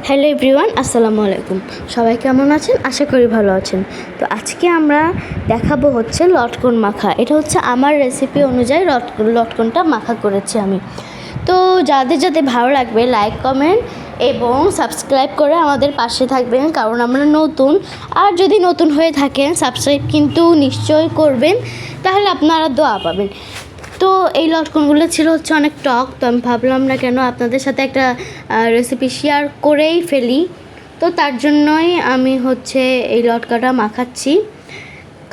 Hello everyone, আসসালামু আলাইকুম। সবাই কেমন আছেন? আশা করি ভালো আছেন। তো আজকে আমরা দেখাবো হচ্ছে লটকন মাখা। এটা হচ্ছে আমার রেসিপি অনুযায়ী লটকনটা মাখা করেছি আমি। তো যাদের যাদের ভালো লাগবে লাইক কমেন্ট এবং সাবস্ক্রাইব করে আমাদের পাশে থাকবেন, কারণ আমরা নতুন। আর যদি নতুন হয়ে থাকেন সাবস্ক্রাইব কিন্তু নিশ্চয়ই করবেন, তাহলে আপনারা দোয়া পাবেন। তো এই লটকনগুলো ছিল হচ্ছে অনেক টক, তো আমি ভাবলাম না কেন আপনাদের সাথে একটা রেসিপি শেয়ার করেই ফেলি। তো তার জন্যই আমি হচ্ছে এই লটকাটা মাখাচ্ছি।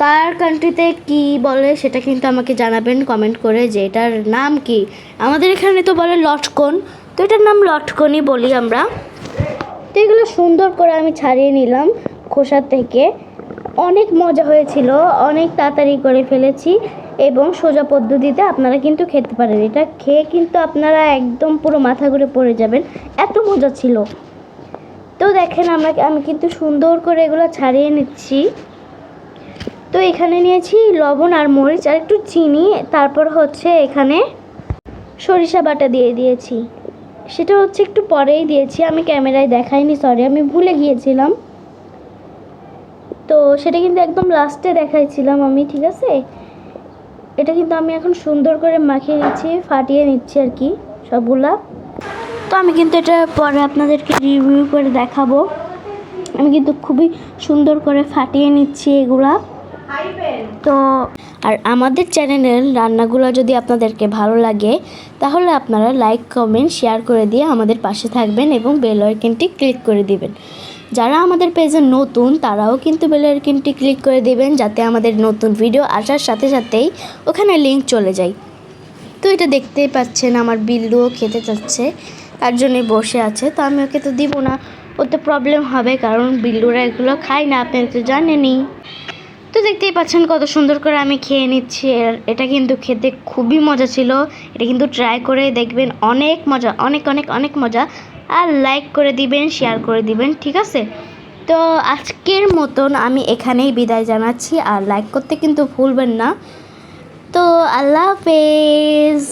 কার কান্ট্রিতে কি বলে সেটা কিন্তু আমাকে জানাবেন কমেন্ট করে যে এটার নাম কি। আমাদের এখানে তো বলে লটকন, তো এটার নাম লটকনই বলি আমরা। তো এগুলো সুন্দর করে আমি ছাড়িয়ে নিলাম খোসা থেকে। অনেক মজা হয়েছিল, অনেক তাড়াতাড়ি করে ফেলেছি এবং সোজা পদ্ধতিতে আপনারা কিন্তু খেতে পারেন। এটা খেয়ে কিন্তু আপনারা একদম পুরো মাথা ঘুরে পড়ে যাবেন, এত মজা ছিল। তো দেখেন আমি কিন্তু সুন্দর করে এগুলো ছাড়িয়ে নিচ্ছি। তো এখানে নিয়েছি লবণ আর মরিচ আর একটু চিনি, তারপর হচ্ছে এখানে সরিষা বাটা দিয়ে দিয়েছি। সেটা হচ্ছে একটু পরেই দিয়েছি, আমি ক্যামেরায় দেখাইনি, সরি, আমি ভুলে গিয়েছিলাম। তো সেটা কিন্তু একদম লাস্টে দেখাইছিলাম আমি, ঠিক আছে। এটা কিন্তু আমি এখন সুন্দর করে মাখিয়ে নিচ্ছি, ফাটিয়ে নিচ্ছি আর কি সবগুলা। তো আমি কিন্তু এটা পরে আপনাদেরকে রিভিউ করে দেখাবো। আমি কিন্তু খুবই সুন্দর করে ফাটিয়ে নিচ্ছি এগুলা। তো আর আমাদের চ্যানেলের রান্নাগুলো যদি আপনাদেরকে ভালো লাগে তাহলে আপনারা লাইক কমেন্ট শেয়ার করে দিয়ে আমাদের পাশে থাকবেন এবং বেল আইকনটি ক্লিক করে দিবেন। যারা আমাদের পেজে নতুন তারাও কিন্তু বেল আইকনটি ক্লিক করে দিবেন, যাতে আমাদের নতুন ভিডিও আসার সাথে সাথেই ওখানে লিংক চলে যায়। তো এটা দেখতেই পাচ্ছেন আমার বিল্লুও খেতে চাচ্ছে, তার জন্যই বসে আছে। তো আমি ওকে তো দিব না, ওতে প্রবলেম হবে, কারণ বিল্লুরা এগুলো খায় না, আপনি তো জানেনই। তো দেখতেই পাচ্ছেন কত সুন্দর করে আমি খেয়ে নিচ্ছি। এটা কিন্তু খেতে খুবই মজা ছিল। এটা কিন্তু ট্রাই করে দেখবেন, অনেক মজা, অনেক অনেক অনেক মজা। আর লাইক করে দিবেন, শেয়ার করে দিবেন, ঠিক আছে। তো আজকের মতন আমি এখানেই বিদায় জানাচ্ছি, আর লাইক করতে কিন্তু ভুলবেন না। তো আল্লাহ হাফেজ।